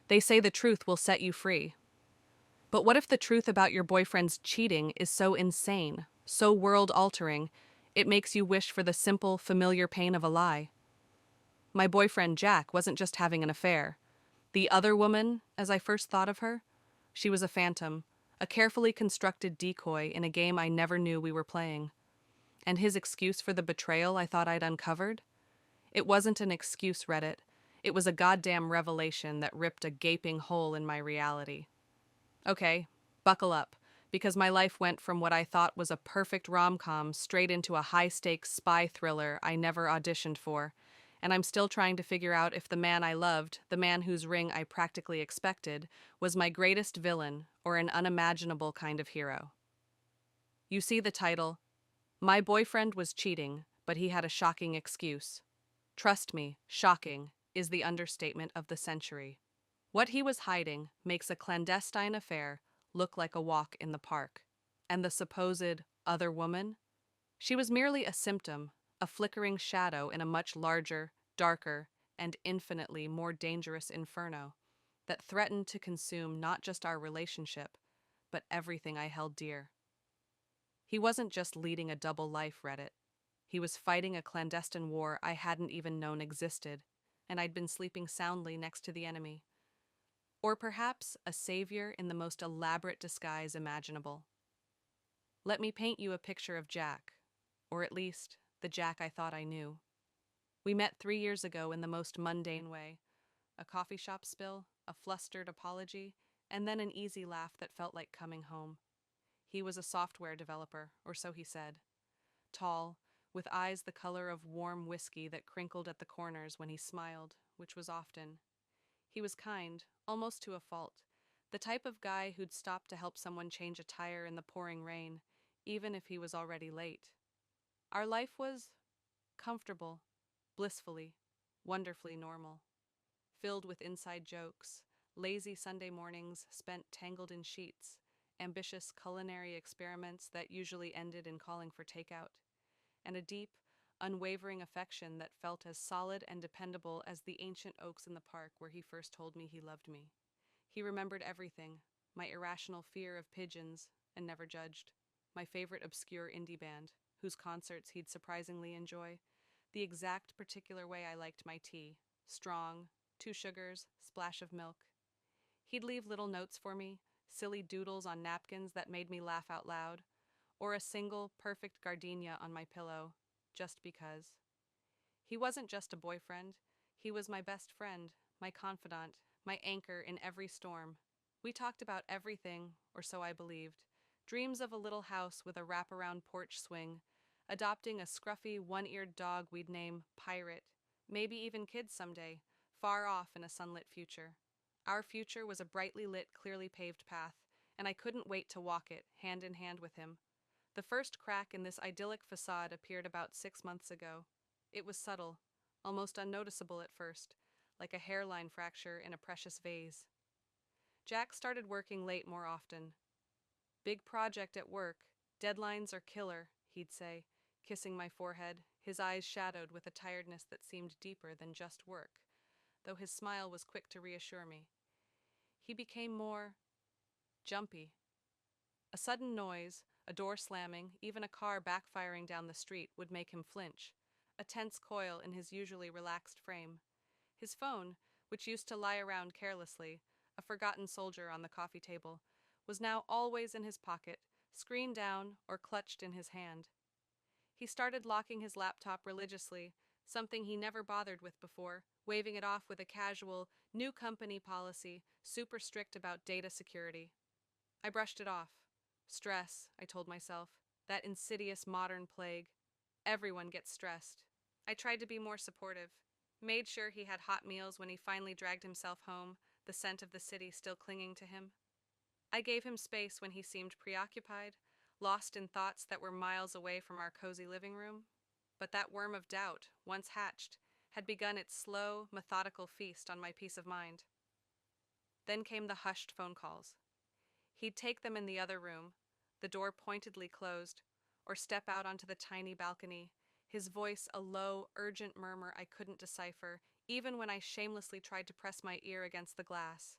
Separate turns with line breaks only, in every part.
They say the truth will set you free. But what if the truth about your boyfriend's cheating is so insane, so world-altering, it makes you wish for the simple, familiar pain of a lie? My boyfriend Jack wasn't just having an affair. The other woman, as I first thought of her, she was a phantom, a carefully constructed decoy in a game I never knew we were playing. And his excuse for the betrayal I thought I'd uncovered? It wasn't an excuse, Reddit. It was a goddamn revelation that ripped a gaping hole in my reality. Okay, buckle up, because my life went from what I thought was a perfect rom-com straight into a high-stakes spy thriller I never auditioned for, and I'm still trying to figure out if the man I loved, the man whose ring I practically expected, was my greatest villain or an unimaginable kind of hero. You see the title, My Boyfriend Was Cheating, but He Had a Shocking Excuse. Trust me, shocking is the understatement of the century. What he was hiding makes a clandestine affair look like a walk in the park. And the supposed other woman? She was merely a symptom, a flickering shadow in a much larger, darker, and infinitely more dangerous inferno that threatened to consume not just our relationship, but everything I held dear. He wasn't just leading a double life, Reddit. He was fighting a clandestine war I hadn't even known existed, and I'd been sleeping soundly next to the enemy. Or perhaps a savior in the most elaborate disguise imaginable. Let me paint you a picture of Jack, or at least the Jack I thought I knew. We met 3 years ago in the most mundane way: a coffee shop spill, a flustered apology, and then an easy laugh that felt like coming home. He was a software developer, or so he said. Tall, with eyes the color of warm whiskey that crinkled at the corners when he smiled, which was often. He was kind, almost to a fault, the type of guy who'd stop to help someone change a tire in the pouring rain, even if he was already late. Our life was comfortable, blissfully, wonderfully normal, filled with inside jokes, lazy Sunday mornings spent tangled in sheets, ambitious culinary experiments that usually ended in calling for takeout, and a deep, unwavering affection that felt as solid and dependable as the ancient oaks in the park where he first told me he loved me. He remembered everything: my irrational fear of pigeons, and never judged; my favorite obscure indie band, whose concerts he'd surprisingly enjoy; the exact particular way I liked my tea: strong, 2 sugars, splash of milk. He'd leave little notes for me, silly doodles on napkins that made me laugh out loud, or a single, perfect gardenia on my pillow, just because. He wasn't just a boyfriend. He was my best friend, my confidant, my anchor in every storm. We talked about everything, or so I believed. Dreams of a little house with a wraparound porch swing, adopting a scruffy, one-eared dog we'd name Pirate, maybe even kids someday, far off in a sunlit future. Our future was a brightly lit, clearly paved path, and I couldn't wait to walk it, hand in hand with him. The first crack in this idyllic facade appeared about 6 months ago. It was subtle, almost unnoticeable at first, like a hairline fracture in a precious vase. Jack started working late more often. Big project at work, deadlines are killer, he'd say, kissing my forehead, his eyes shadowed with a tiredness that seemed deeper than just work, though his smile was quick to reassure me. He became more jumpy. A sudden noise, a door slamming, even a car backfiring down the street would make him flinch, a tense coil in his usually relaxed frame. His phone, which used to lie around carelessly, a forgotten soldier on the coffee table, was now always in his pocket, screen down or clutched in his hand. He started locking his laptop religiously, something he never bothered with before, waving it off with a casual, new company policy, super strict about data security. I brushed it off. Stress, I told myself, that insidious modern plague. Everyone gets stressed. I tried to be more supportive, made sure he had hot meals when he finally dragged himself home, the scent of the city still clinging to him. I gave him space when he seemed preoccupied, lost in thoughts that were miles away from our cozy living room. But that worm of doubt, once hatched, had begun its slow, methodical feast on my peace of mind. Then came the hushed phone calls. He'd take them in the other room, the door pointedly closed, or step out onto the tiny balcony, his voice a low, urgent murmur I couldn't decipher, even when I shamelessly tried to press my ear against the glass.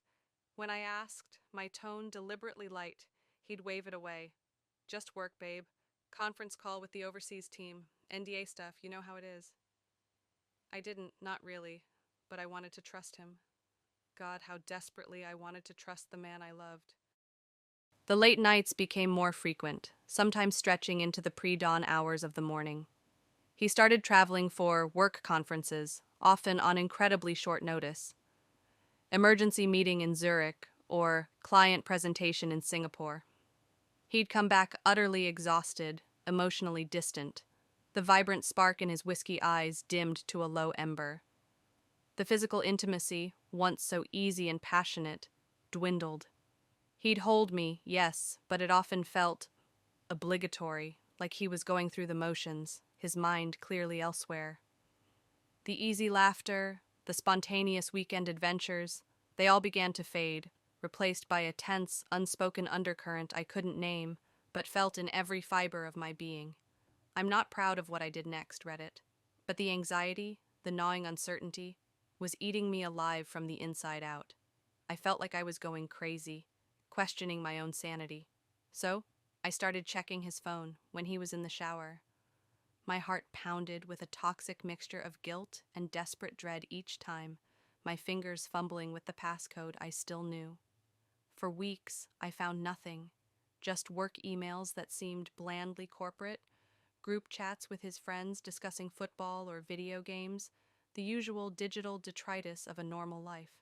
When I asked, my tone deliberately light, he'd wave it away. Just work, babe. Conference call with the overseas team. NDA stuff, you know how it is. I didn't, not really, but I wanted to trust him. God, how desperately I wanted to trust the man I loved. The late nights became more frequent, sometimes stretching into the pre-dawn hours of the morning. He started traveling for work conferences, often on incredibly short notice. Emergency meeting in Zurich or client presentation in Singapore. He'd come back utterly exhausted, emotionally distant. The vibrant spark in his whiskey eyes dimmed to a low ember. The physical intimacy, once so easy and passionate, dwindled. He'd hold me, yes, but it often felt obligatory, like he was going through the motions, his mind clearly elsewhere. The easy laughter, the spontaneous weekend adventures, they all began to fade, replaced by a tense, unspoken undercurrent I couldn't name, but felt in every fiber of my being. I'm not proud of what I did next, Reddit, but the anxiety, the gnawing uncertainty, was eating me alive from the inside out. I felt like I was going crazy, questioning my own sanity. So, I started checking his phone when he was in the shower. My heart pounded with a toxic mixture of guilt and desperate dread each time, my fingers fumbling with the passcode I still knew. For weeks, I found nothing, just work emails that seemed blandly corporate, group chats with his friends discussing football or video games, the usual digital detritus of a normal life.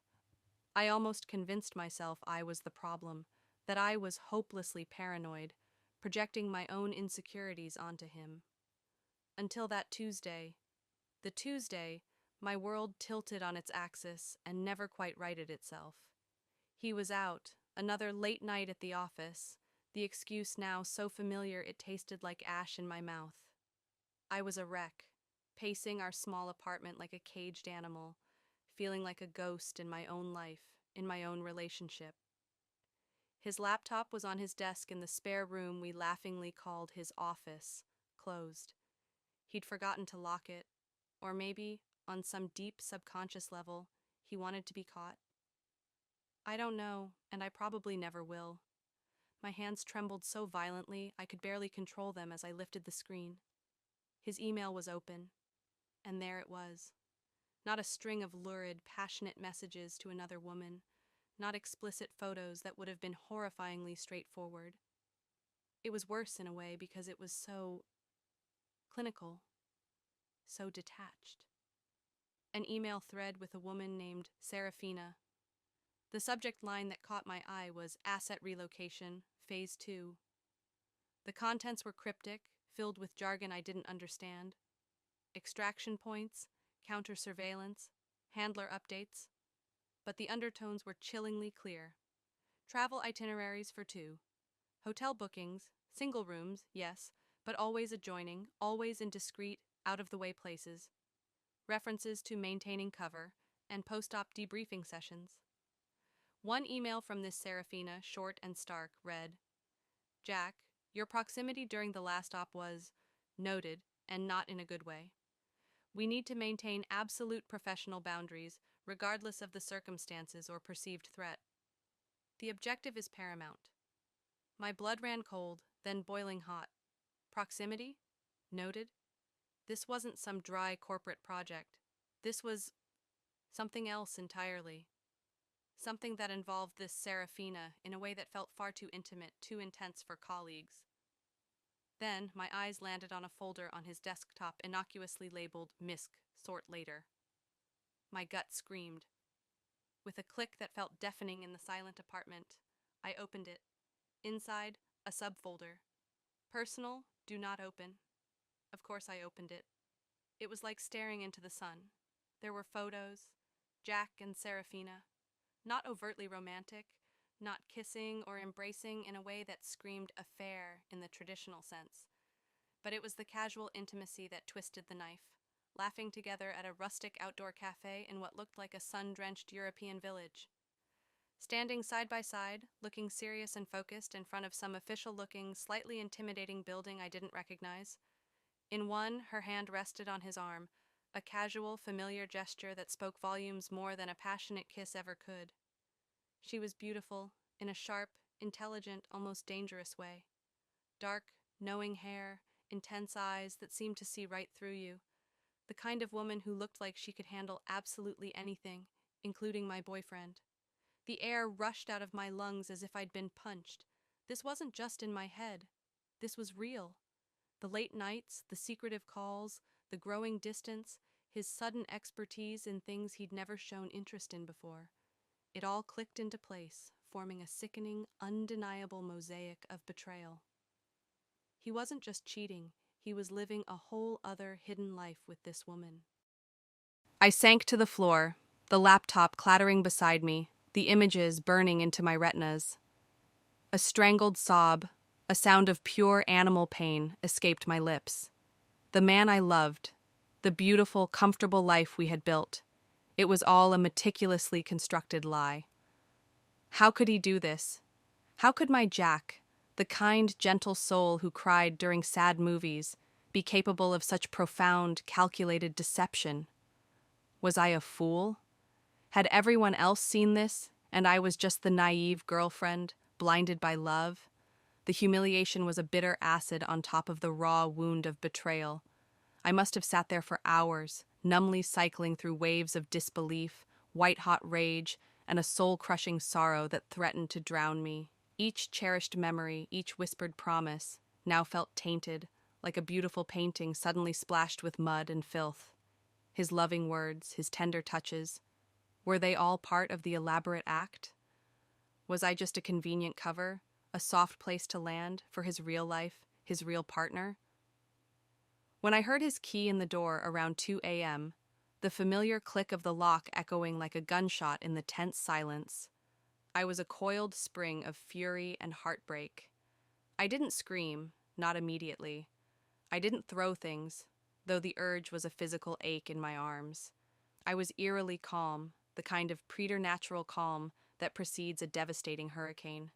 I almost convinced myself I was the problem, that I was hopelessly paranoid, projecting my own insecurities onto him. Until that Tuesday. The Tuesday, my world tilted on its axis and never quite righted itself. He was out, another late night at the office, the excuse now so familiar it tasted like ash in my mouth. I was a wreck, pacing our small apartment like a caged animal, feeling like a ghost in my own life, in my own relationship. His laptop was on his desk in the spare room we laughingly called his office, closed. He'd forgotten to lock it, or maybe, on some deep subconscious level, he wanted to be caught. I don't know, and I probably never will. My hands trembled so violently I could barely control them as I lifted the screen. His email was open, and there it was. Not a string of lurid, passionate messages to another woman, not explicit photos that would have been horrifyingly straightforward. It was worse in a way because it was so clinical, so detached. An email thread with a woman named Serafina. The subject line that caught my eye was Asset Relocation, Phase 2. The contents were cryptic, filled with jargon I didn't understand. Extraction points, counter-surveillance, handler updates. But the undertones were chillingly clear. Travel itineraries for 2. Hotel bookings, single rooms, yes, but always adjoining, always in discreet, out-of-the-way places. References to maintaining cover, and post-op debriefing sessions. One email from this Serafina, short and stark, read, Jack, your proximity during the last op was noted, and not in a good way. We need to maintain absolute professional boundaries, regardless of the circumstances or perceived threat. The objective is paramount. My blood ran cold, then boiling hot. Proximity? Noted? This wasn't some dry corporate project. This was something else entirely. Something that involved this Serafina in a way that felt far too intimate, too intense for colleagues. Then, my eyes landed on a folder on his desktop innocuously labeled MISC, sort later. My gut screamed. With a click that felt deafening in the silent apartment, I opened it. Inside, a subfolder. Personal, do not open. Of course I opened it. It was like staring into the sun. There were photos, Jack and Serafina. Not overtly romantic, not kissing or embracing in a way that screamed affair in the traditional sense. But it was the casual intimacy that twisted the knife, laughing together at a rustic outdoor cafe in what looked like a sun-drenched European village. Standing side by side, looking serious and focused in front of some official-looking, slightly intimidating building I didn't recognize. In one, her hand rested on his arm, a casual, familiar gesture that spoke volumes more than a passionate kiss ever could. She was beautiful, in a sharp, intelligent, almost dangerous way. Dark, knowing hair, intense eyes that seemed to see right through you. The kind of woman who looked like she could handle absolutely anything, including my boyfriend. The air rushed out of my lungs as if I'd been punched. This wasn't just in my head. This was real. The late nights, the secretive calls, the growing distance, his sudden expertise in things he'd never shown interest in before. It all clicked into place, forming a sickening, undeniable mosaic of betrayal. He wasn't just cheating, he was living a whole other hidden life with this woman. I sank to the floor, the laptop clattering beside me, the images burning into my retinas. A strangled sob, a sound of pure animal pain, escaped my lips. The man I loved, the beautiful, comfortable life we had built, it was all a meticulously constructed lie. How could he do this? How could my Jack, the kind, gentle soul who cried during sad movies, be capable of such profound, calculated deception? Was I a fool? Had everyone else seen this, and I was just the naive girlfriend, blinded by love? The humiliation was a bitter acid on top of the raw wound of betrayal. I must have sat there for hours, numbly cycling through waves of disbelief, white-hot rage, and a soul-crushing sorrow that threatened to drown me. Each cherished memory, each whispered promise, now felt tainted, like a beautiful painting suddenly splashed with mud and filth. His loving words, his tender touches, were they all part of the elaborate act? Was I just a convenient cover, a soft place to land for his real life, his real partner? When I heard his key in the door around 2 a.m., the familiar click of the lock echoing like a gunshot in the tense silence, I was a coiled spring of fury and heartbreak. I didn't scream, not immediately. I didn't throw things, though the urge was a physical ache in my arms. I was eerily calm, the kind of preternatural calm that precedes a devastating hurricane.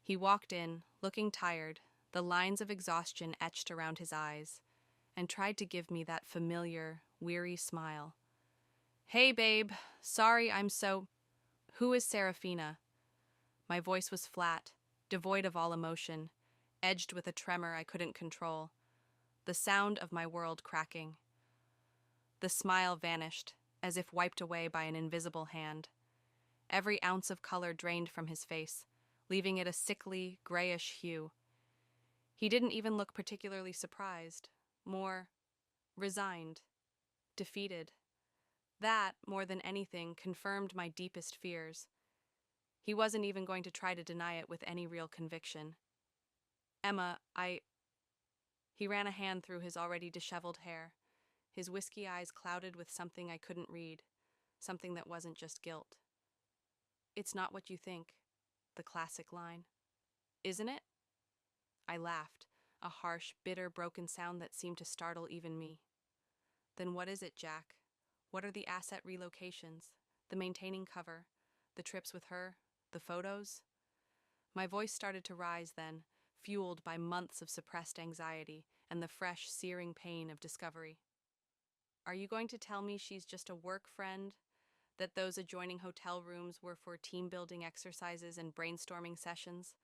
He walked in, looking tired, the lines of exhaustion etched around his eyes, and tried to give me that familiar, weary smile. "Hey, babe. Sorry I'm so—" "Who is Serafina?" My voice was flat, devoid of all emotion, edged with a tremor I couldn't control, the sound of my world cracking. The smile vanished, as if wiped away by an invisible hand. Every ounce of color drained from his face, leaving it a sickly, grayish hue. He didn't even look particularly surprised, more resigned, defeated. That, more than anything, confirmed my deepest fears. He wasn't even going to try to deny it with any real conviction. "Emma, He ran a hand through his already disheveled hair, his whiskey eyes clouded with something I couldn't read, something that wasn't just guilt. "It's not what you think," the classic line. "Isn't it?" I laughed, a harsh, bitter, broken sound that seemed to startle even me. "Then what is it, Jack? What are the asset relocations, the maintaining cover, the trips with her, the photos?" My voice started to rise then, fueled by months of suppressed anxiety and the fresh, searing pain of discovery. "Are you going to tell me she's just a work friend? That those adjoining hotel rooms were for team-building exercises and brainstorming sessions?"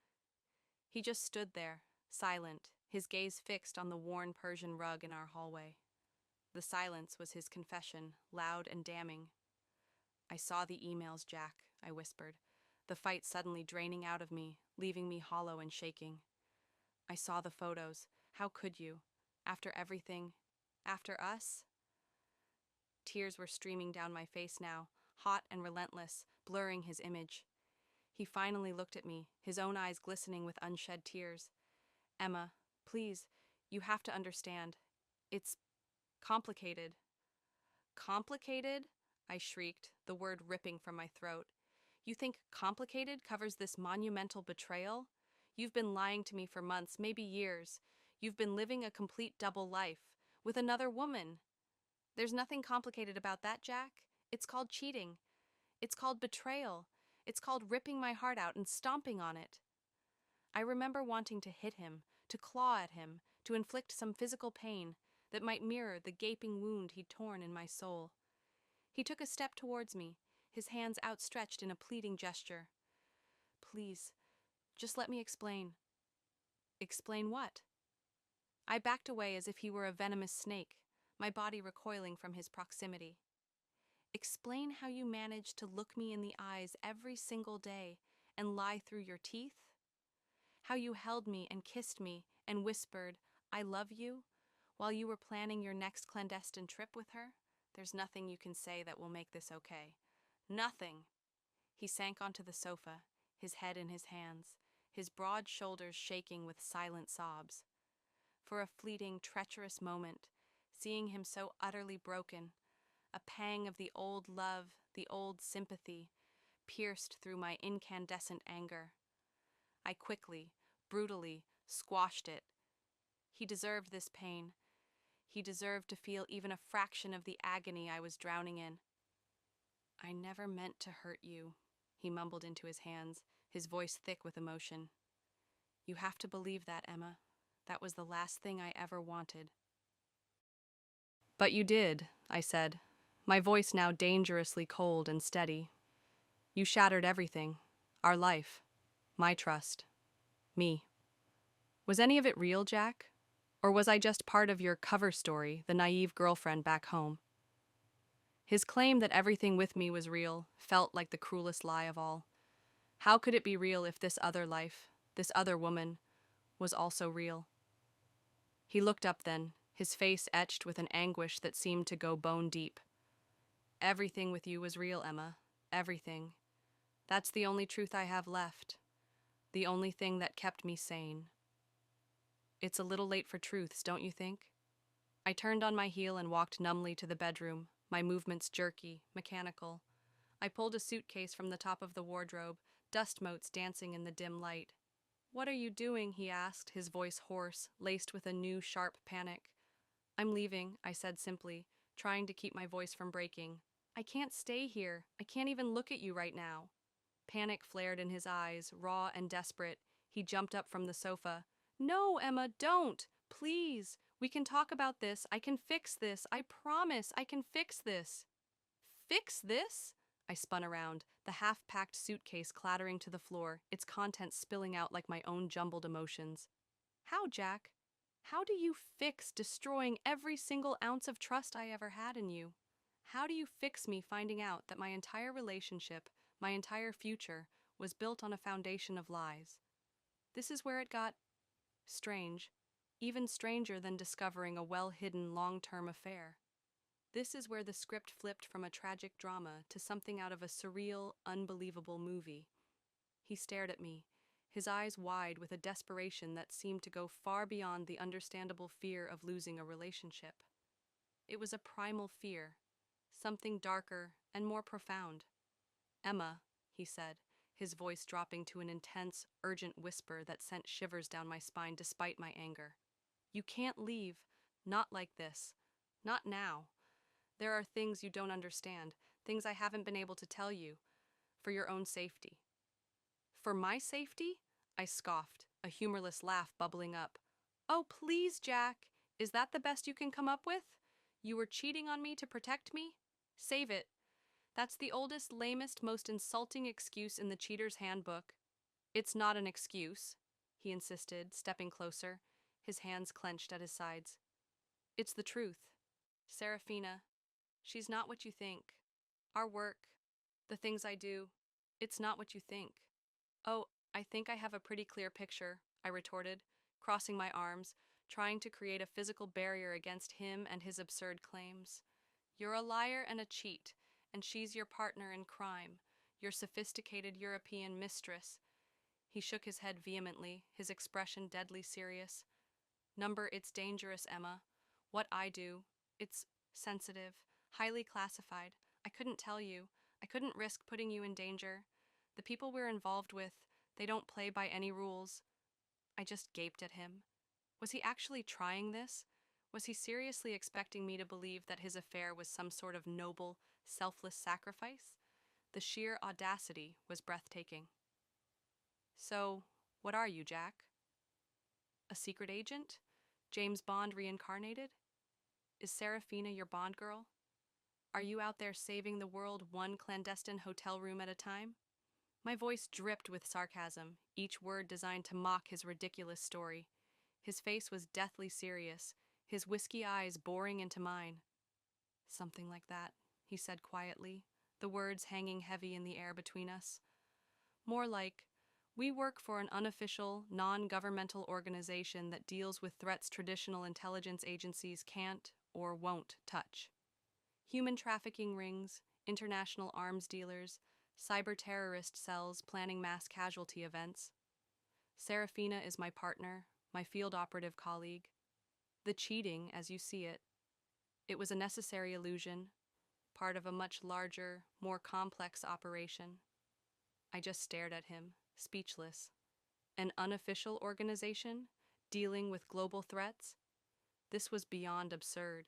He just stood there, silent, his gaze fixed on the worn Persian rug in our hallway. The silence was his confession, loud and damning. "I saw the emails, Jack," I whispered, the fight suddenly draining out of me, leaving me hollow and shaking. "I saw the photos. How could you? After everything? After us?" Tears were streaming down my face now, hot and relentless, blurring his image. He finally looked at me, his own eyes glistening with unshed tears. "Emma, please, you have to understand. It's complicated." "Complicated?" I shrieked, the word ripping from my throat. "You think complicated covers this monumental betrayal? You've been lying to me for months, maybe years. You've been living a complete double life, with another woman. There's nothing complicated about that, Jack. It's called cheating. It's called betrayal. It's called ripping my heart out and stomping on it." I remember wanting to hit him, to claw at him, to inflict some physical pain, that might mirror the gaping wound he'd torn in my soul. He took a step towards me, his hands outstretched in a pleading gesture. Please, just let me explain. Explain what? I backed away as if he were a venomous snake, my body recoiling from his proximity. Explain how you managed to look me in the eyes every single day and lie through your teeth? How you held me and kissed me and whispered, "I love you," while you were planning your next clandestine trip with her? There's nothing you can say that will make this okay. Nothing! He sank onto the sofa, his head in his hands, his broad shoulders shaking with silent sobs. For a fleeting, treacherous moment, seeing him so utterly broken, a pang of the old love, the old sympathy, pierced through my incandescent anger. I quickly, brutally, squashed it. He deserved this pain. He deserved to feel even a fraction of the agony I was drowning in. "I never meant to hurt you," he mumbled into his hands, his voice thick with emotion. "You have to believe that, Emma. That was the last thing I ever wanted." "But you did," I said, my voice now dangerously cold and steady. "You shattered everything. Our life. My trust. Me. Was any of it real, Jack? Or was I just part of your cover story, the naive girlfriend back home?" His claim that everything with me was real felt like the cruelest lie of all. How could it be real if this other life, this other woman, was also real? He looked up then, his face etched with an anguish that seemed to go bone deep. "Everything with you was real, Emma. Everything. That's the only truth I have left. The only thing that kept me sane." It's a little late for truths, don't you think? I turned on my heel and walked numbly to the bedroom, my movements jerky, mechanical. I pulled a suitcase from the top of the wardrobe, dust motes dancing in the dim light. "What are you doing?" he asked, his voice hoarse, laced with a new, sharp panic. "I'm leaving," I said simply, trying to keep my voice from breaking. "I can't stay here. I can't even look at you right now." Panic flared in his eyes, raw and desperate. He jumped up from the sofa. "No, Emma, don't! Please! We can talk about this. I can fix this. I promise I can fix this." "Fix this?" I spun around, the half-packed suitcase clattering to the floor, its contents spilling out like my own jumbled emotions. "How, Jack? How do you fix destroying every single ounce of trust I ever had in you? How do you fix me finding out that my entire relationship, my entire future, was built on a foundation of lies? This is where it got strange, even stranger than discovering a well-hidden long-term affair. This is where the script flipped from a tragic drama to something out of a surreal, unbelievable movie." He stared at me, his eyes wide with a desperation that seemed to go far beyond the understandable fear of losing a relationship. It was a primal fear, something darker and more profound. "Emma," he said, his voice dropping to an intense, urgent whisper that sent shivers down my spine despite my anger. "You can't leave. Not like this. Not now. There are things you don't understand, things I haven't been able to tell you, for your own safety." "For my safety?" I scoffed, a humorless laugh bubbling up. "Oh, please, Jack! Is that the best you can come up with? You were cheating on me to protect me? Save it. That's the oldest, lamest, most insulting excuse in the cheater's handbook." "It's not an excuse," he insisted, stepping closer, his hands clenched at his sides. "It's the truth. Serafina, she's not what you think. Our work, the things I do, it's not what you think." "Oh, I think I have a pretty clear picture," I retorted, crossing my arms, trying to create a physical barrier against him and his absurd claims. "You're a liar and a cheat, and she's your partner in crime, your sophisticated European mistress." He shook his head vehemently, his expression deadly serious. It's dangerous, Emma. What I do, it's sensitive, highly classified. I couldn't tell you. I couldn't risk putting you in danger. The people we're involved with, they don't play by any rules." I just gaped at him. Was he actually trying this? Was he seriously expecting me to believe that his affair was some sort of noble, selfless sacrifice? The sheer audacity was breathtaking. "So, what are you, Jack? A secret agent? James Bond reincarnated?" Is Serafina your Bond girl? Are you out there saving the world one clandestine hotel room at a time? My voice dripped with sarcasm, each word designed to mock his ridiculous story. His face was deathly serious, his whiskey eyes boring into mine. Something like that, he said quietly, the words hanging heavy in the air between us. More like, we work for an unofficial, non-governmental organization that deals with threats traditional intelligence agencies can't or won't touch. Human trafficking rings, international arms dealers, cyber-terrorist cells planning mass casualty events. Serafina is my partner, my field operative colleague. The cheating, as you see it, it was a necessary illusion, part of a much larger, more complex operation. I just stared at him, speechless. An unofficial organization, dealing with global threats? This was beyond absurd.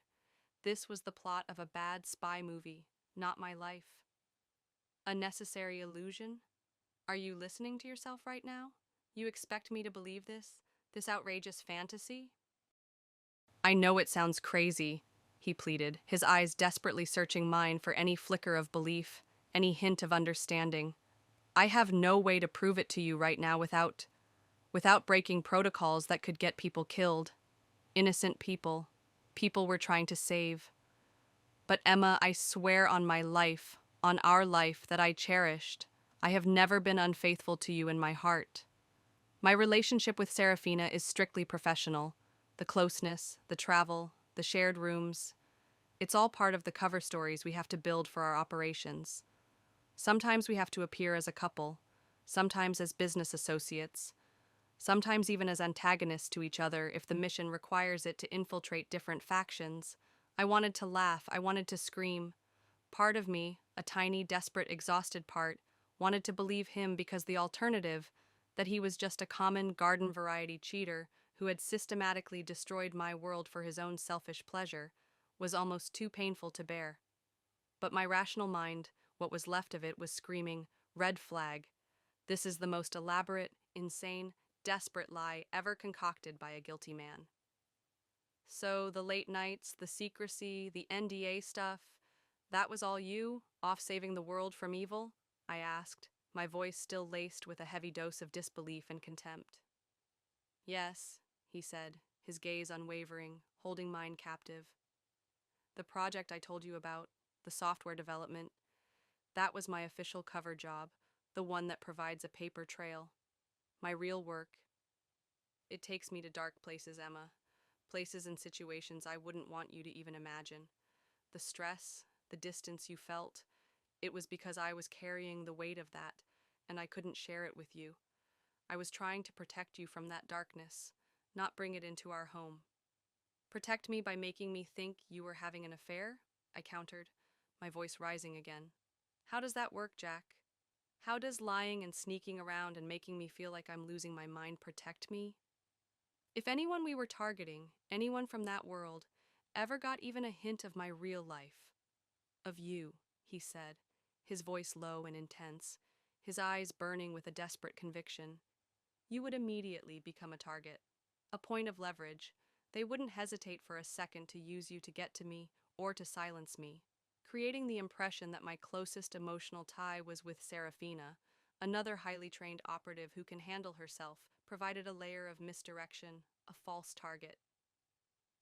This was the plot of a bad spy movie, not my life. A necessary illusion? Are you listening to yourself right now? You expect me to believe this? This outrageous fantasy? I know it sounds crazy, he pleaded, his eyes desperately searching mine for any flicker of belief, any hint of understanding. I have no way to prove it to you right now without breaking protocols that could get people killed. Innocent people. People we're trying to save. But Emma, I swear on my life, on our life that I cherished, I have never been unfaithful to you in my heart. My relationship with Serafina is strictly professional. The closeness, the travel, the shared rooms. It's all part of the cover stories we have to build for our operations. Sometimes we have to appear as a couple, sometimes as business associates, sometimes even as antagonists to each other if the mission requires it to infiltrate different factions. I wanted to laugh, I wanted to scream. Part of me, a tiny, desperate, exhausted part, wanted to believe him because the alternative, that he was just a common garden-variety cheater who had systematically destroyed my world for his own selfish pleasure, was almost too painful to bear. But my rational mind, what was left of it, was screaming, "Red flag. This is the most elaborate, insane, desperate lie ever concocted by a guilty man." So the late nights, the secrecy, the NDA stuff, that was all you, off saving the world from evil? I asked, my voice still laced with a heavy dose of disbelief and contempt. Yes, he said, his gaze unwavering, holding mine captive. The project I told you about, the software development, that was my official cover job, the one that provides a paper trail. My real work, it takes me to dark places, Emma. Places and situations I wouldn't want you to even imagine. The stress, the distance you felt, it was because I was carrying the weight of that, and I couldn't share it with you. I was trying to protect you from that darkness, not bring it into our home. Protect me by making me think you were having an affair? I countered, my voice rising again. How does that work, Jack? How does lying and sneaking around and making me feel like I'm losing my mind protect me? If anyone we were targeting, anyone from that world, ever got even a hint of my real life, of you, he said, his voice low and intense, his eyes burning with a desperate conviction, you would immediately become a target, a point of leverage. They wouldn't hesitate for a second to use you to get to me or to silence me, creating the impression that my closest emotional tie was with Serafina, another highly trained operative who can handle herself, provided a layer of misdirection, a false target.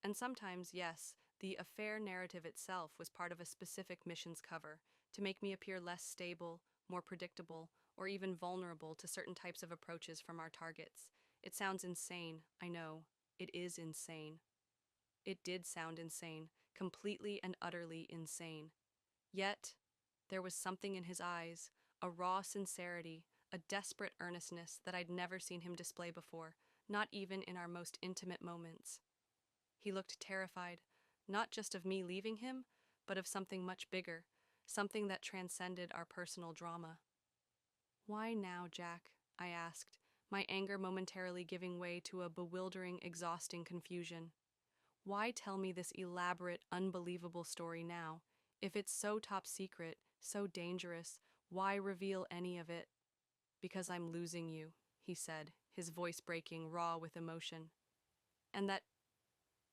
And sometimes, yes, the affair narrative itself was part of a specific mission's cover, to make me appear less stable, more predictable, or even vulnerable to certain types of approaches from our targets. It sounds insane, I know. It is insane. It did sound insane, completely and utterly insane. Yet, there was something in his eyes, a raw sincerity, a desperate earnestness that I'd never seen him display before, not even in our most intimate moments. He looked terrified, not just of me leaving him, but of something much bigger, something that transcended our personal drama. Why now, Jack? I asked, my anger momentarily giving way to a bewildering, exhausting confusion. Why tell me this elaborate, unbelievable story now? If it's so top secret, so dangerous, why reveal any of it? Because I'm losing you, he said, his voice breaking, raw with emotion. And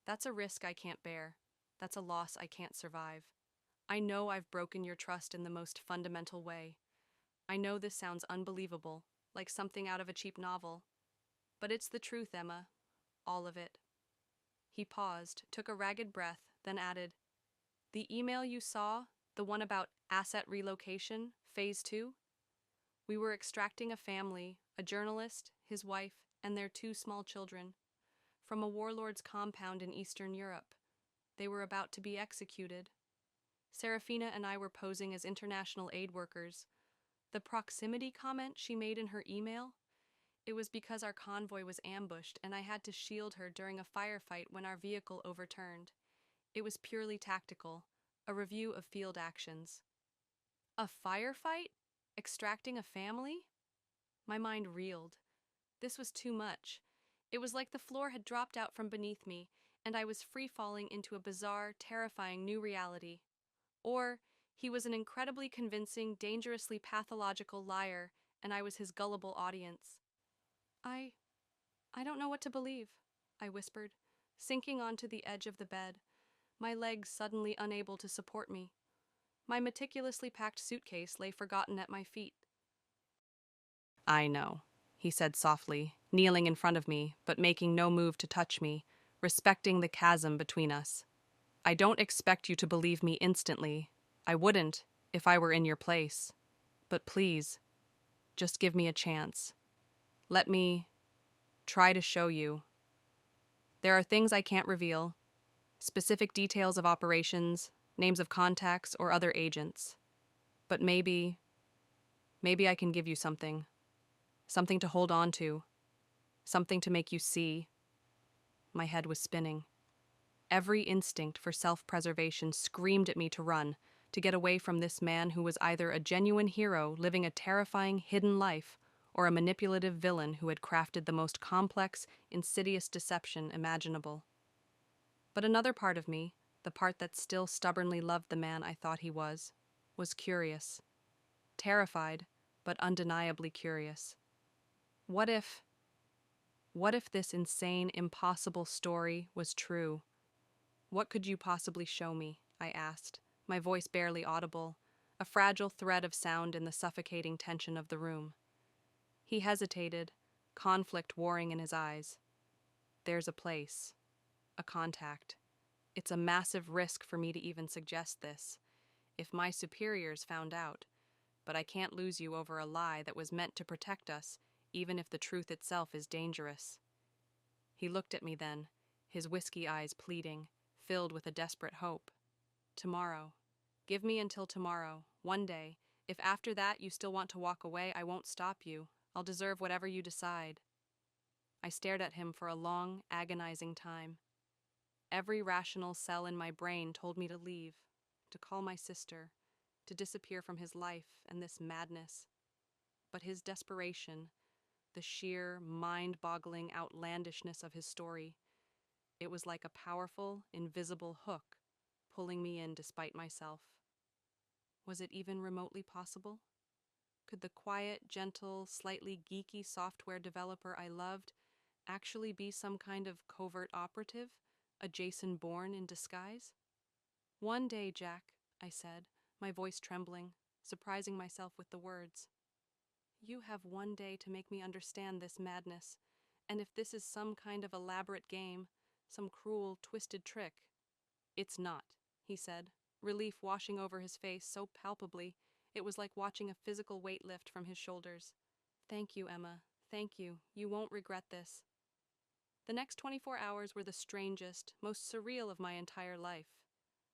that's a risk I can't bear. That's a loss I can't survive. I know I've broken your trust in the most fundamental way. I know this sounds unbelievable, like something out of a cheap novel. But it's the truth, Emma. All of it. He paused, took a ragged breath, then added, "The email you saw, the one about asset relocation, phase 2? We were extracting a family, a journalist, his wife, and their 2 small children, from a warlord's compound in Eastern Europe. They were about to be executed. Serafina and I were posing as international aid workers. The proximity comment she made in her email? It was because our convoy was ambushed and I had to shield her during a firefight when our vehicle overturned. It was purely tactical, a review of field actions." A firefight? Extracting a family? My mind reeled. This was too much. It was like the floor had dropped out from beneath me, and I was free-falling into a bizarre, terrifying new reality. Or he was an incredibly convincing, dangerously pathological liar, and I was his gullible audience. I I don't know what to believe," I whispered, sinking onto the edge of the bed, my legs suddenly unable to support me. My meticulously packed suitcase lay forgotten at my feet. "I know," he said softly, kneeling in front of me, but making no move to touch me, respecting the chasm between us. "I don't expect you to believe me instantly. I wouldn't, if I were in your place. But please, just give me a chance. Let me try to show you. There are things I can't reveal, specific details of operations, names of contacts or other agents. But maybe I can give you something. Something to hold on to. Something to make you see." My head was spinning. Every instinct for self-preservation screamed at me to run, to get away from this man who was either a genuine hero living a terrifying, hidden life, or a manipulative villain who had crafted the most complex, insidious deception imaginable. But another part of me, the part that still stubbornly loved the man I thought he was curious. Terrified, but undeniably curious. What if this insane, impossible story was true? "What could you possibly show me?" I asked, my voice barely audible, a fragile thread of sound in the suffocating tension of the room. He hesitated, conflict warring in his eyes. "There's a place. A contact. It's a massive risk for me to even suggest this. If my superiors found out, but I can't lose you over a lie that was meant to protect us, even if the truth itself is dangerous." He looked at me then, his whiskey eyes pleading, filled with a desperate hope. "Tomorrow. Give me until tomorrow, one day. If after that you still want to walk away, I won't stop you. I'll deserve whatever you decide." I stared at him for a long, agonizing time. Every rational cell in my brain told me to leave, to call my sister, to disappear from his life and this madness. But his desperation, the sheer, mind-boggling outlandishness of his story, it was like a powerful, invisible hook, pulling me in despite myself. Was it even remotely possible? Could the quiet, gentle, slightly geeky software developer I loved actually be some kind of covert operative, a Jason Bourne in disguise? "One day, Jack," I said, my voice trembling, surprising myself with the words. "You have one day to make me understand this madness, and if this is some kind of elaborate game, some cruel, twisted trick—" "It's not," he said, relief washing over his face so palpably it was like watching a physical weight lift from his shoulders. "Thank you, Emma. Thank you. You won't regret this." The next 24 hours were the strangest, most surreal of my entire life.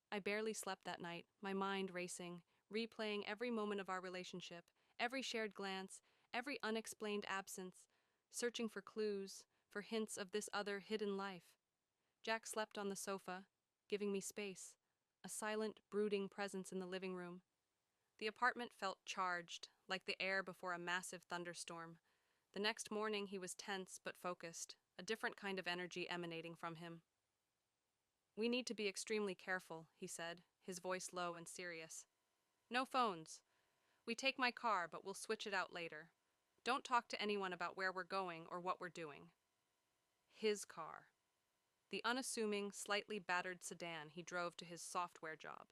I barely slept that night, my mind racing, replaying every moment of our relationship, every shared glance, every unexplained absence, searching for clues, for hints of this other hidden life. Jack slept on the sofa, giving me space, a silent, brooding presence in the living room. The apartment felt charged, like the air before a massive thunderstorm. The next morning he was tense but focused, a different kind of energy emanating from him. "We need to be extremely careful," he said, his voice low and serious. "No phones. We take my car, but we'll switch it out later. Don't talk to anyone about where we're going or what we're doing." His car. the unassuming, slightly battered sedan he drove to his software job.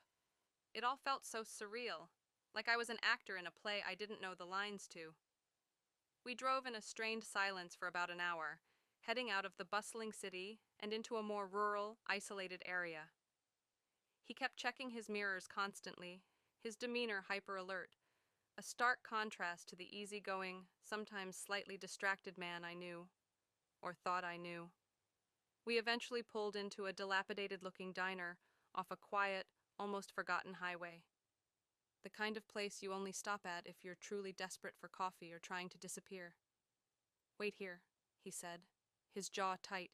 It all felt so surreal, like I was an actor in a play I didn't know the lines to. We drove in a strained silence for about an hour, heading out of the bustling city and into a more rural, isolated area. He kept checking his mirrors constantly, his demeanor hyper-alert, a stark contrast to the easygoing, sometimes slightly distracted man I knew, or thought I knew. We eventually pulled into a dilapidated-looking diner off a quiet, almost forgotten highway. The kind of place you only stop at if you're truly desperate for coffee or trying to disappear. "Wait here," he said, his jaw tight,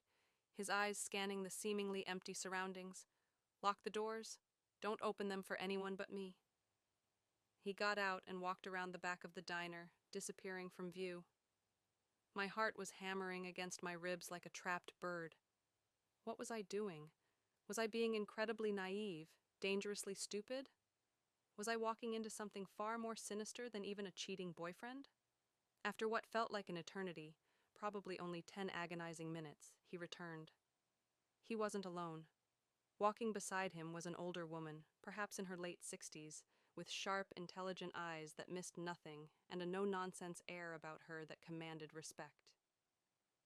his eyes scanning the seemingly empty surroundings. "Lock the doors. Don't open them for anyone but me." He got out and walked around the back of the diner, disappearing from view. My heart was hammering against my ribs like a trapped bird. What was I doing? Was I being incredibly naive, dangerously stupid? Was I walking into something far more sinister than even a cheating boyfriend? After what felt like an eternity, probably only 10 agonizing minutes, he returned. He wasn't alone. Walking beside him was an older woman, perhaps in her late 60s, with sharp, intelligent eyes that missed nothing and a no-nonsense air about her that commanded respect.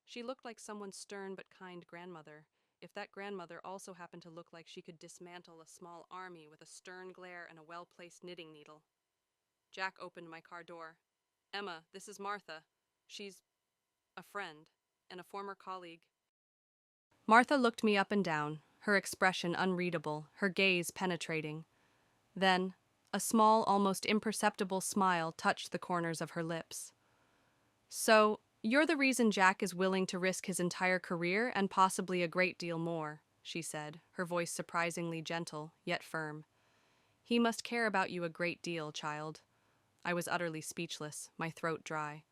She looked like someone's stern but kind grandmother, if that grandmother also happened to look like she could dismantle a small army with a stern glare and a well-placed knitting needle. Jack opened my car door. "Emma, this is Martha. She's a friend and a former colleague." Martha looked me up and down, her expression unreadable, her gaze penetrating. Then, a small, almost imperceptible smile touched the corners of her lips. "So, you're the reason Jack is willing to risk his entire career and possibly a great deal more," she said, her voice surprisingly gentle, yet firm. "He must care about you a great deal, child." I was utterly speechless, my throat dry.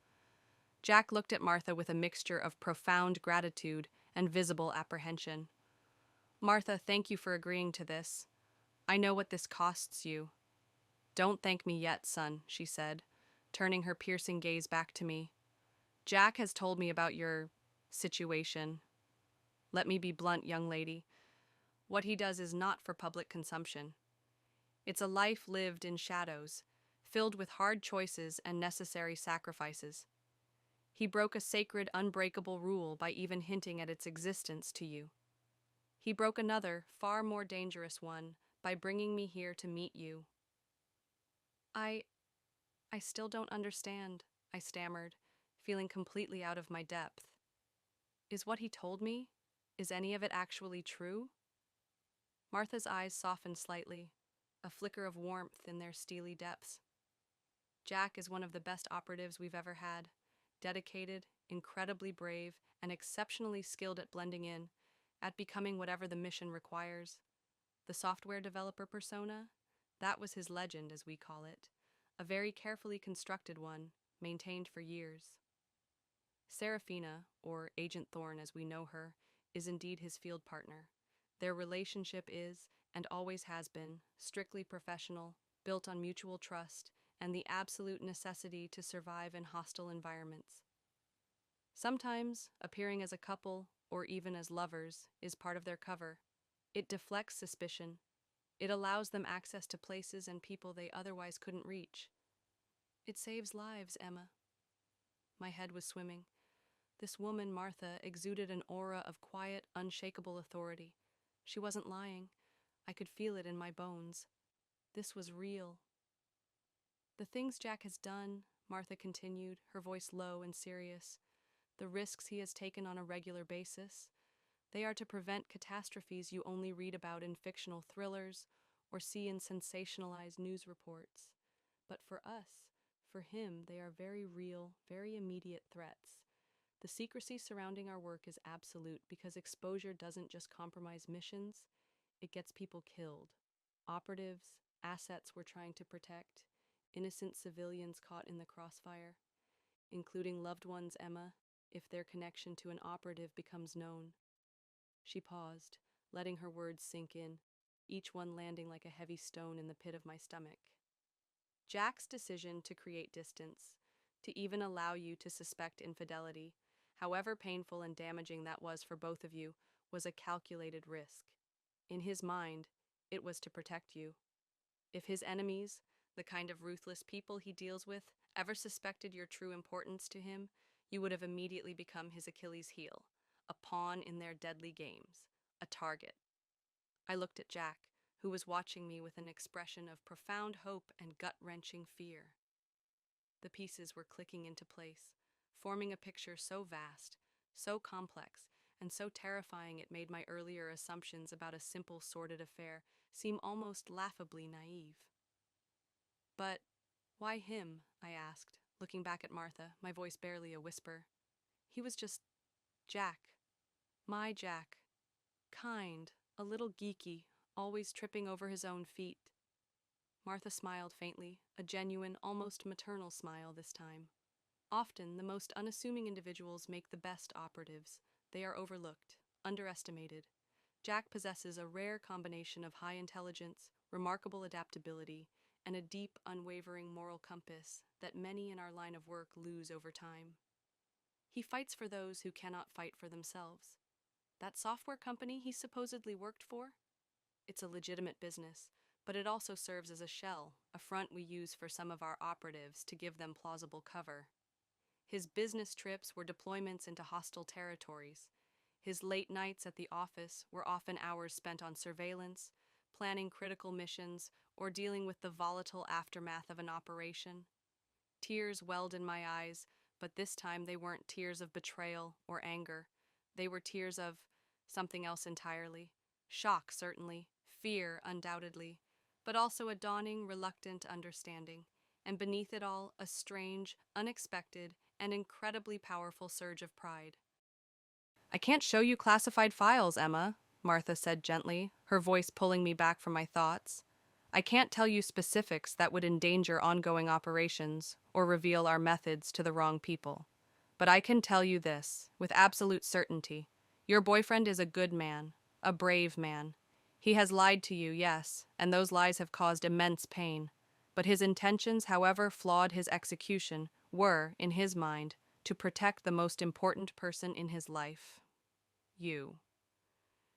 Jack looked at Martha with a mixture of profound gratitude and visible apprehension. "Martha, thank you for agreeing to this. I know what this costs you." "Don't thank me yet, son," she said, turning her piercing gaze back to me. "Jack has told me about your situation. Let me be blunt, young lady. What he does is not for public consumption. It's a life lived in shadows, filled with hard choices and necessary sacrifices. He broke a sacred, unbreakable rule by even hinting at its existence to you. He broke another, far more dangerous one by bringing me here to meet you." I still don't understand," I stammered, feeling completely out of my depth. "Is what he told me? Is any of it actually true?" Martha's eyes softened slightly, a flicker of warmth in their steely depths. "Jack is one of the best operatives we've ever had. Dedicated, incredibly brave, and exceptionally skilled at blending in, at becoming whatever the mission requires. The software developer persona? That was his legend, as we call it. A very carefully constructed one, maintained for years. Serafina, or Agent Thorne as we know her, is indeed his field partner. Their relationship is, and always has been, strictly professional, built on mutual trust, and the absolute necessity to survive in hostile environments. Sometimes, appearing as a couple, or even as lovers, is part of their cover. It deflects suspicion. It allows them access to places and people they otherwise couldn't reach. It saves lives, Emma. My head was swimming. This woman, Martha, exuded an aura of quiet, unshakable authority. She wasn't lying. I could feel it in my bones. This was real. "The things Jack has done," Martha continued, her voice low and serious, "the risks he has taken on a regular basis, they are to prevent catastrophes you only read about in fictional thrillers or see in sensationalized news reports. But for us, for him, they are very real, very immediate threats. The secrecy surrounding our work is absolute because exposure doesn't just compromise missions, it gets people killed. Operatives, assets we're trying to protect, innocent civilians caught in the crossfire, including loved ones, Emma, if their connection to an operative becomes known." She paused, letting her words sink in, each one landing like a heavy stone in the pit of my stomach. "Jack's decision to create distance, to even allow you to suspect infidelity, however painful and damaging that was for both of you, was a calculated risk. In his mind, it was to protect you. If his enemies, the kind of ruthless people he deals with, ever suspected your true importance to him, you would have immediately become his Achilles' heel, a pawn in their deadly games, a target. I looked at Jack, who was watching me with an expression of profound hope and gut-wrenching fear. The pieces were clicking into place, forming a picture so vast, so complex, and so terrifying it made my earlier assumptions about a simple, sordid affair seem almost laughably naive. But why him? I asked, looking back at Martha, my voice barely a whisper. He was just Jack. My Jack. Kind, a little geeky, always tripping over his own feet. Martha smiled faintly, a genuine, almost maternal smile this time. Often, the most unassuming individuals make the best operatives. They are overlooked, underestimated. Jack possesses a rare combination of high intelligence, remarkable adaptability, and a deep, unwavering moral compass that many in our line of work lose over time. He fights for those who cannot fight for themselves. That software company he supposedly worked for? It's a legitimate business, but it also serves as a shell, a front we use for some of our operatives to give them plausible cover. His business trips were deployments into hostile territories. His late nights at the office were often hours spent on surveillance, planning critical missions, or dealing with the volatile aftermath of an operation. Tears welled in my eyes, but this time they weren't tears of betrayal or anger. They were tears of something else entirely. Shock, certainly, fear, undoubtedly, but also a dawning, reluctant understanding, and beneath it all, a strange, unexpected, and incredibly powerful surge of pride. I can't show you classified files, Emma, Martha said gently, her voice pulling me back from my thoughts. I can't tell you specifics that would endanger ongoing operations or reveal our methods to the wrong people. But I can tell you this, with absolute certainty. Your boyfriend is a good man, a brave man. He has lied to you, yes, and those lies have caused immense pain. But his intentions, however flawed his execution, were, in his mind, to protect the most important person in his life. You.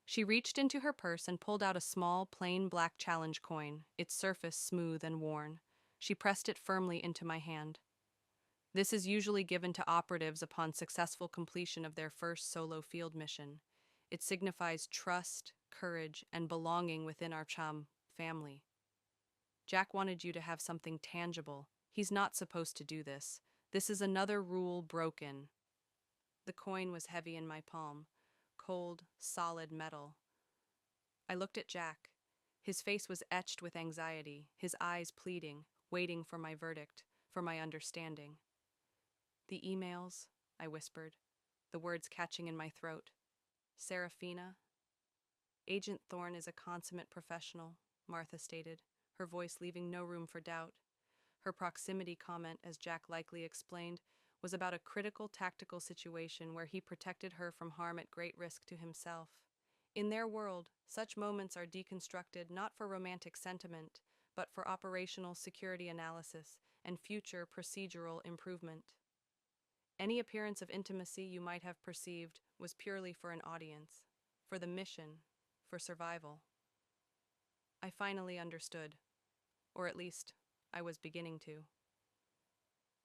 She reached into her purse and pulled out a small, plain black challenge coin, its surface smooth and worn. She pressed it firmly into my hand. This is usually given to operatives upon successful completion of their first solo field mission. It signifies trust, courage, and belonging within our chum family. Jack wanted you to have something tangible. He's not supposed to do this. This is another rule broken. The coin was heavy in my palm, cold, solid metal. I looked at Jack. His face was etched with anxiety, his eyes pleading, waiting for my verdict, for my understanding. The emails, I whispered, the words catching in my throat. Serafina. Agent Thorne is a consummate professional, Martha stated, her voice leaving no room for doubt. Her proximity comment, as Jack likely explained, was about a critical tactical situation where he protected her from harm at great risk to himself. In their world, such moments are deconstructed not for romantic sentiment, but for operational security analysis and future procedural improvement. Any appearance of intimacy you might have perceived was purely for an audience, for the mission, for survival. I finally understood, or at least, I was beginning to.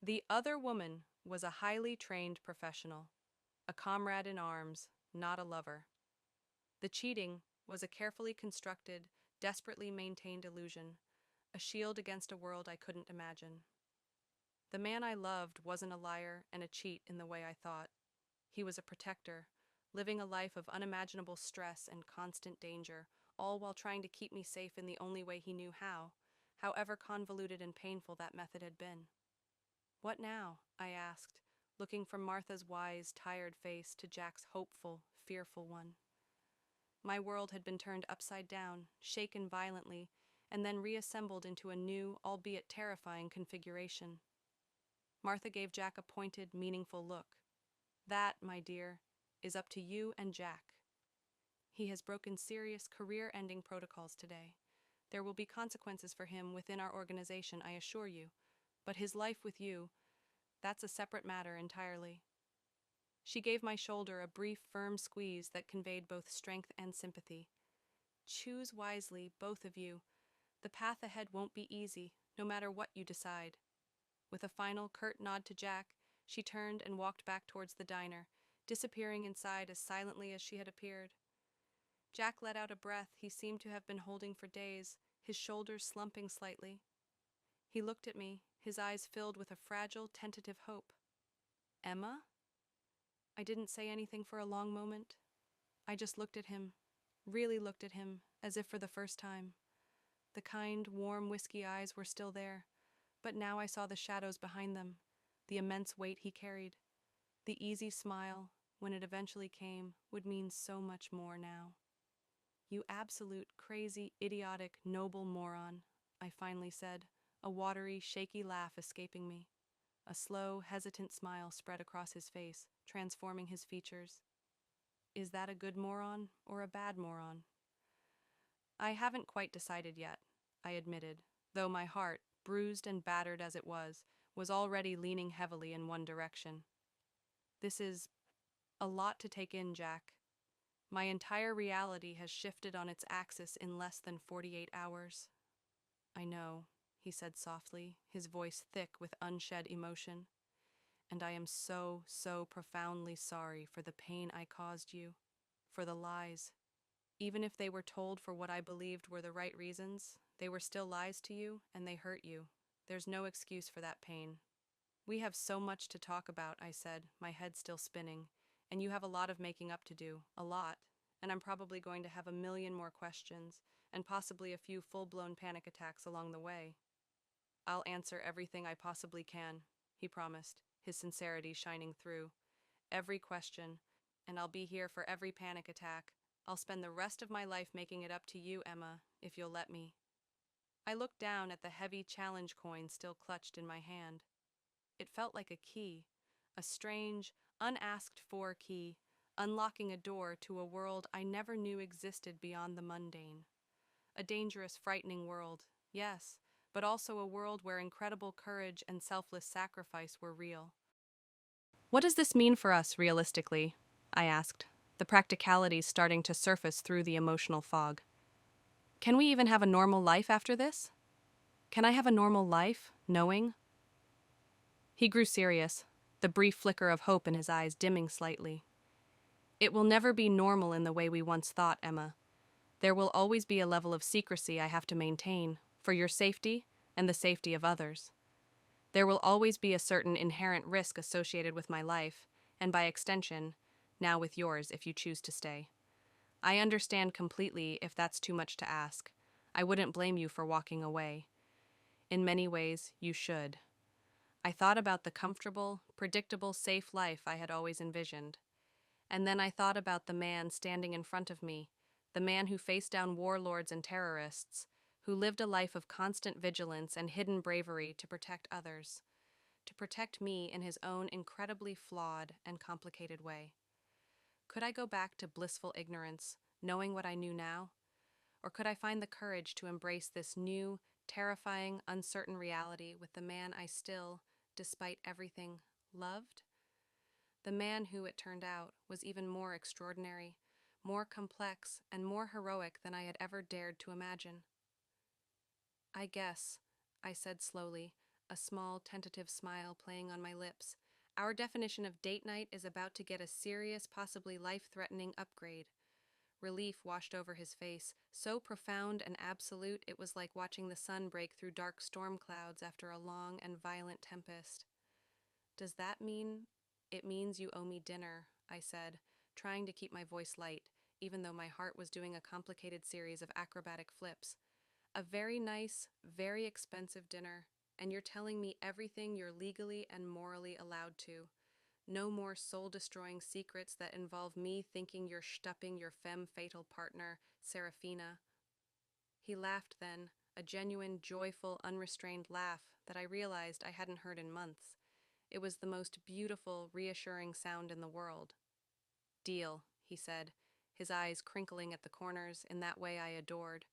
The other woman was a highly trained professional, a comrade in arms, not a lover. The cheating was a carefully constructed, desperately maintained illusion, a shield against a world I couldn't imagine. The man I loved wasn't a liar and a cheat in the way I thought. He was a protector, living a life of unimaginable stress and constant danger, all while trying to keep me safe in the only way he knew how, however convoluted and painful that method had been. What now? I asked, looking from Martha's wise, tired face to Jack's hopeful, fearful one. My world had been turned upside down, shaken violently, and then reassembled into a new, albeit terrifying configuration. Martha gave Jack a pointed, meaningful look. That, my dear, is up to you and Jack. He has broken serious career-ending protocols today. There will be consequences for him within our organization, I assure you, but his life with you, that's a separate matter entirely. She gave my shoulder a brief, firm squeeze that conveyed both strength and sympathy. Choose wisely, both of you. The path ahead won't be easy, no matter what you decide. With a final curt nod to Jack, she turned and walked back towards the diner, disappearing inside as silently as she had appeared. Jack let out a breath he seemed to have been holding for days, his shoulders slumping slightly. He looked at me, his eyes filled with a fragile, tentative hope. Emma? I didn't say anything for a long moment. I just looked at him, really looked at him, as if for the first time. The kind, warm whiskey eyes were still there, but now I saw the shadows behind them, the immense weight he carried. The easy smile, when it eventually came, would mean so much more now. You absolute, crazy, idiotic, noble moron, I finally said, a watery, shaky laugh escaping me. A slow, hesitant smile spread across his face, transforming his features. Is that a good moron or a bad moron? I haven't quite decided yet, I admitted, though my heart, bruised and battered as it was already leaning heavily in one direction. This is a lot to take in, Jack. My entire reality has shifted on its axis in less than 48 hours. I know, he said softly, his voice thick with unshed emotion. And I am so, so profoundly sorry for the pain I caused you, for the lies. Even if they were told for what I believed were the right reasons, they were still lies to you, and they hurt you. There's no excuse for that pain. We have so much to talk about, I said, my head still spinning, and you have a lot of making up to do, a lot, and I'm probably going to have a million more questions, and possibly a few full-blown panic attacks along the way. I'll answer everything I possibly can, he promised, his sincerity shining through. Every question, and I'll be here for every panic attack. I'll spend the rest of my life making it up to you, Emma, if you'll let me. I looked down at the heavy challenge coin still clutched in my hand. It felt like a key, a strange, unasked-for key, unlocking a door to a world I never knew existed beyond the mundane. A dangerous, frightening world, yes, but also a world where incredible courage and selfless sacrifice were real. What does this mean for us, realistically? I asked, the practicalities starting to surface through the emotional fog. Can we even have a normal life after this? Can I have a normal life, knowing? He grew serious, the brief flicker of hope in his eyes dimming slightly. It will never be normal in the way we once thought, Emma. There will always be a level of secrecy I have to maintain, for your safety and the safety of others. There will always be a certain inherent risk associated with my life, and by extension, now with yours if you choose to stay. I understand completely if that's too much to ask. I wouldn't blame you for walking away. In many ways, you should. I thought about the comfortable, predictable, safe life I had always envisioned. And then I thought about the man standing in front of me, the man who faced down warlords and terrorists, who lived a life of constant vigilance and hidden bravery to protect others, to protect me in his own incredibly flawed and complicated way. Could I go back to blissful ignorance, knowing what I knew now? Or could I find the courage to embrace this new, terrifying, uncertain reality with the man I still, despite everything, loved? The man who, it turned out, was even more extraordinary, more complex, and more heroic than I had ever dared to imagine. I guess, I said slowly, a small, tentative smile playing on my lips, our definition of date night is about to get a serious, possibly life-threatening upgrade. Relief washed over his face, so profound and absolute it was like watching the sun break through dark storm clouds after a long and violent tempest. Does that mean it means you owe me dinner? I said, trying to keep my voice light, even though my heart was doing a complicated series of acrobatic flips. A very nice, very expensive dinner, and you're telling me everything you're legally and morally allowed to. No more soul-destroying secrets that involve me thinking you're stupping your femme-fatale partner, Serafina. He laughed then, a genuine, joyful, unrestrained laugh that I realized I hadn't heard in months. It was the most beautiful, reassuring sound in the world. Deal, he said, his eyes crinkling at the corners in that way I adored.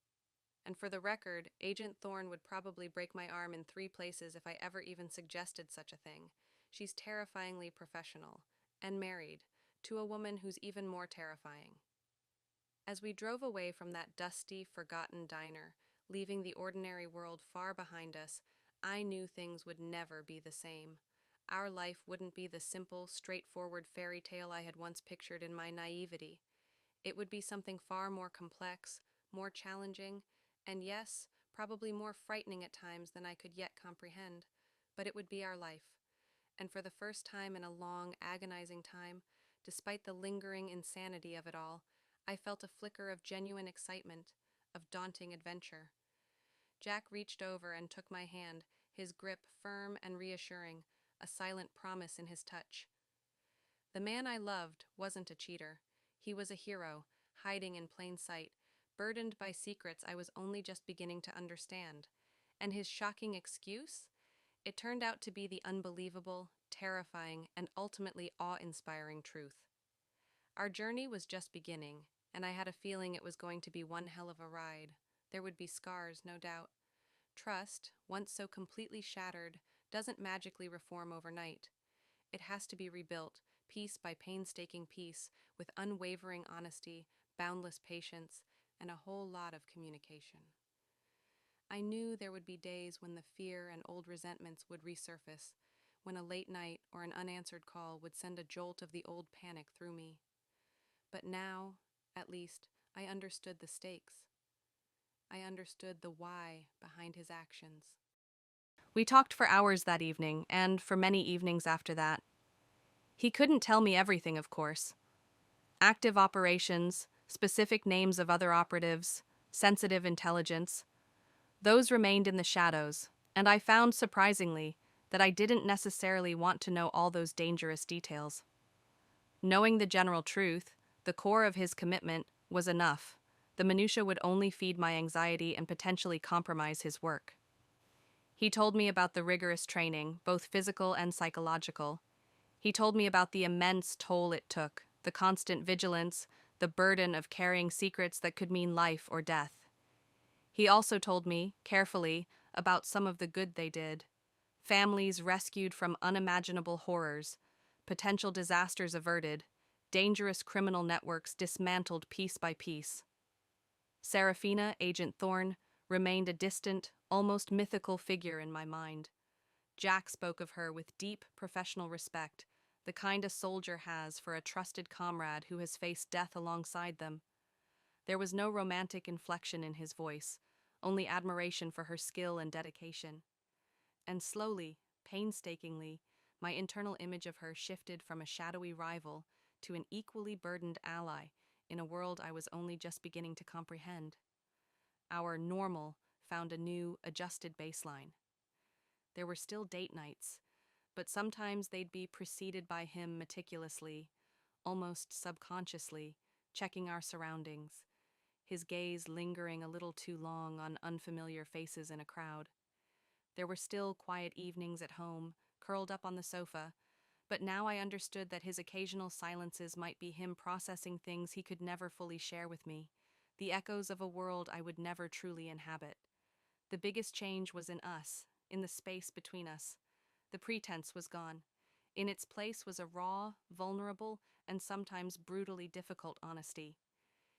And for the record, Agent Thorne would probably break my arm in 3 places if I ever even suggested such a thing. She's terrifyingly professional, and married to a woman who's even more terrifying. As we drove away from that dusty, forgotten diner, leaving the ordinary world far behind us, I knew things would never be the same. Our life wouldn't be the simple, straightforward fairy tale I had once pictured in my naivety. It would be something far more complex, more challenging, and yes, probably more frightening at times than I could yet comprehend. But it would be our life. And for the first time in a long, agonizing time, despite the lingering insanity of it all, I felt a flicker of genuine excitement, of daunting adventure. Jack reached over and took my hand, his grip firm and reassuring, a silent promise in his touch. The man I loved wasn't a cheater. He was a hero, hiding in plain sight, burdened by secrets I was only just beginning to understand. And his shocking excuse? It turned out to be the unbelievable, terrifying, and ultimately awe-inspiring truth. Our journey was just beginning, and I had a feeling it was going to be one hell of a ride. There would be scars, no doubt. Trust, once so completely shattered, doesn't magically reform overnight. It has to be rebuilt, piece by painstaking piece, with unwavering honesty, boundless patience, and a whole lot of communication. I knew there would be days when the fear and old resentments would resurface, when a late night or an unanswered call would send a jolt of the old panic through me. But now, at least, I understood the stakes. I understood the why behind his actions. We talked for hours that evening, and for many evenings after that. He couldn't tell me everything, of course. Active operations, specific names of other operatives, sensitive intelligence, those remained in the shadows, and I found, surprisingly, that I didn't necessarily want to know all those dangerous details. Knowing the general truth, the core of his commitment, was enough. The minutiae would only feed my anxiety and potentially compromise his work. He told me about the rigorous training, both physical and psychological. He told me about the immense toll it took, the constant vigilance, the burden of carrying secrets that could mean life or death. He also told me, carefully, about some of the good they did. Families rescued from unimaginable horrors, potential disasters averted, dangerous criminal networks dismantled piece by piece. Serafina, Agent Thorne, remained a distant, almost mythical figure in my mind. Jack spoke of her with deep professional respect, the kind a soldier has for a trusted comrade who has faced death alongside them. There was no romantic inflection in his voice, only admiration for her skill and dedication. And slowly, painstakingly, my internal image of her shifted from a shadowy rival to an equally burdened ally in a world I was only just beginning to comprehend. Our normal found a new, adjusted baseline. There were still date nights, but sometimes they'd be preceded by him meticulously, almost subconsciously, checking our surroundings, his gaze lingering a little too long on unfamiliar faces in a crowd. There were still quiet evenings at home, curled up on the sofa, but now I understood that his occasional silences might be him processing things he could never fully share with me, the echoes of a world I would never truly inhabit. The biggest change was in us, in the space between us. The pretense was gone. In its place was a raw, vulnerable, and sometimes brutally difficult honesty.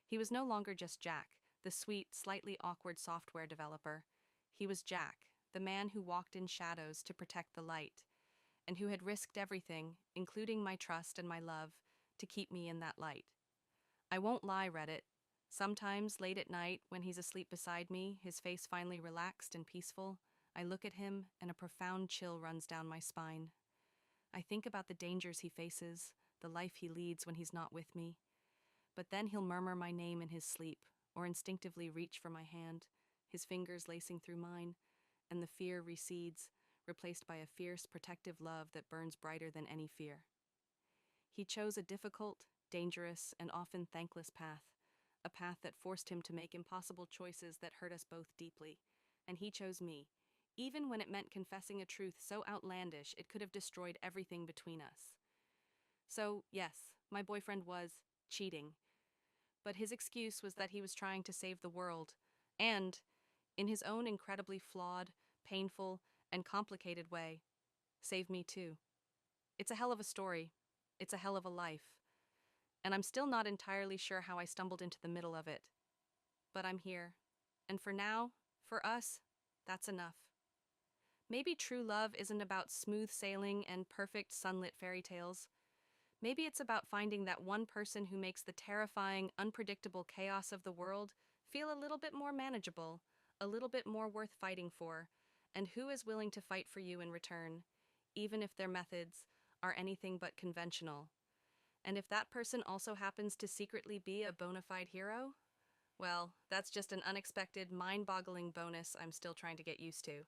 He was no longer just Jack, the sweet, slightly awkward software developer. He was Jack, the man who walked in shadows to protect the light, and who had risked everything, including my trust and my love, to keep me in that light. I won't lie, Reddit. Sometimes, late at night, when he's asleep beside me, his face finally relaxed and peaceful, I look at him and a profound chill runs down my spine. I think about the dangers he faces, the life he leads when he's not with me. But then he'll murmur my name in his sleep, or instinctively reach for my hand, his fingers lacing through mine, and the fear recedes, replaced by a fierce, protective love that burns brighter than any fear. He chose a difficult, dangerous, and often thankless path, a path that forced him to make impossible choices that hurt us both deeply, and he chose me, even when it meant confessing a truth so outlandish it could have destroyed everything between us. So, yes, my boyfriend was cheating, but his excuse was that he was trying to save the world, and, in his own incredibly flawed, painful, and complicated way, save me too. It's a hell of a story, It's a hell of a life. And I'm still not entirely sure how I stumbled into the middle of it. But I'm here. And for now, for us, that's enough. Maybe true love isn't about smooth sailing and perfect sunlit fairy tales. Maybe it's about finding that one person who makes the terrifying, unpredictable chaos of the world feel a little bit more manageable, a little bit more worth fighting for, and who is willing to fight for you in return, even if their methods are anything but conventional. And if that person also happens to secretly be a bona fide hero, well, that's just an unexpected, mind-boggling bonus I'm still trying to get used to.